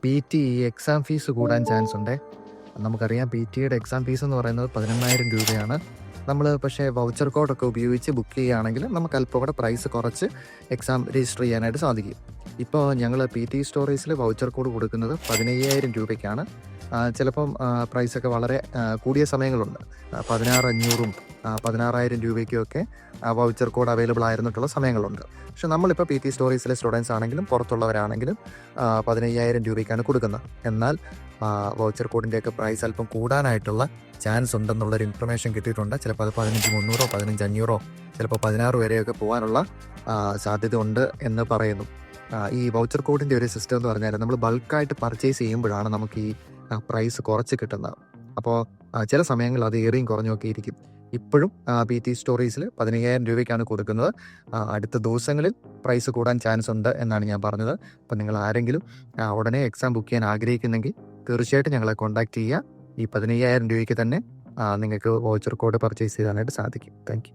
PT exam fees കൂടാൻ chance ഉണ്ട്. നമുക്കറിയാം PT-യുടെ എക്സാം ഫീസ് എന്ന് പറയുന്നത് 18,000 രൂപയാണ്. നമ്മൾ പക്ഷേ വൗച്ചർ കോഡൊക്കെ ഉപയോഗിച്ച് ബുക്ക് ചെയ്യുകയാണെങ്കിൽ നമുക്ക് അല്പം കൂടെ പ്രൈസ് കുറച്ച് എക്സാം രജിസ്റ്റർ ചെയ്യാനായിട്ട് സാധിക്കും. ഇപ്പോൾ ഞങ്ങൾ PT സ്റ്റോറീസിൽ വൗച്ചർ കോഡ് കൊടുക്കുന്നത് 15,000 രൂപയ്ക്കാണ്. ചിലപ്പം പ്രൈസൊക്കെ വളരെ കൂടിയ സമയങ്ങളുണ്ട്. 16,500-ഉം 16,000 രൂപയ്ക്കുമൊക്കെ വൗച്ചർ കോഡ് അവൈലബിൾ ആയിരുന്നിട്ടുള്ള സമയങ്ങളുണ്ട്. പക്ഷെ നമ്മളിപ്പോൾ PT സ്റ്റോറീസിലെ സ്റ്റുഡൻസ് ആണെങ്കിലും പുറത്തുള്ളവരാണെങ്കിലും 15,000 രൂപയ്ക്കാണ് കൊടുക്കുന്നത്. എന്നാൽ വൗച്ചർ കോഡിൻ്റെയൊക്കെ പ്രൈസ് അല്പം കൂടാനായിട്ടുള്ള ചാൻസ് ഉണ്ടെന്നുള്ളൊരു ഇൻഫർമേഷൻ കിട്ടിയിട്ടുണ്ട്. ചിലപ്പോൾ അത് 15,300-ഓ 15,500-ഓ ചിലപ്പോൾ 16 വരെയൊക്കെ പോകാനുള്ള സാധ്യത ഉണ്ട് എന്ന് പറയുന്നു. ഈ വൗച്ചർ കോഡിൻ്റെ ഒരു സിസ്റ്റം എന്ന് പറഞ്ഞാൽ നമ്മൾ ബൾക്കായിട്ട് പർച്ചേസ് ചെയ്യുമ്പോഴാണ് നമുക്ക് ഈ പ്രൈസ് കുറച്ച് കിട്ടുന്നത്. അപ്പോൾ ചില സമയങ്ങളിൽ അത് ഏറിയും കുറഞ്ഞൊക്കെ ഇരിക്കും. ഇപ്പോഴും PT സ്റ്റോറീസിൽ 15,000 രൂപയ്ക്കാണ് കൊടുക്കുന്നത്. അടുത്ത ദിവസങ്ങളിൽ പ്രൈസ് കൂടാൻ ചാൻസ് ഉണ്ട് എന്നാണ് ഞാൻ പറഞ്ഞത്. അപ്പോൾ നിങ്ങൾ ആരെങ്കിലും ഉടനെ എക്സാം ബുക്ക് ചെയ്യാൻ ആഗ്രഹിക്കുന്നെങ്കിൽ തീർച്ചയായിട്ടും ഞങ്ങളെ കോൺടാക്റ്റ് ചെയ്യുക. ഈ 15,000 രൂപയ്ക്ക് തന്നെ നിങ്ങൾക്ക് വൗച്ചർ കോഡ് പർച്ചേസ് ചെയ്യാനായിട്ട് സാധിക്കും. Thank you.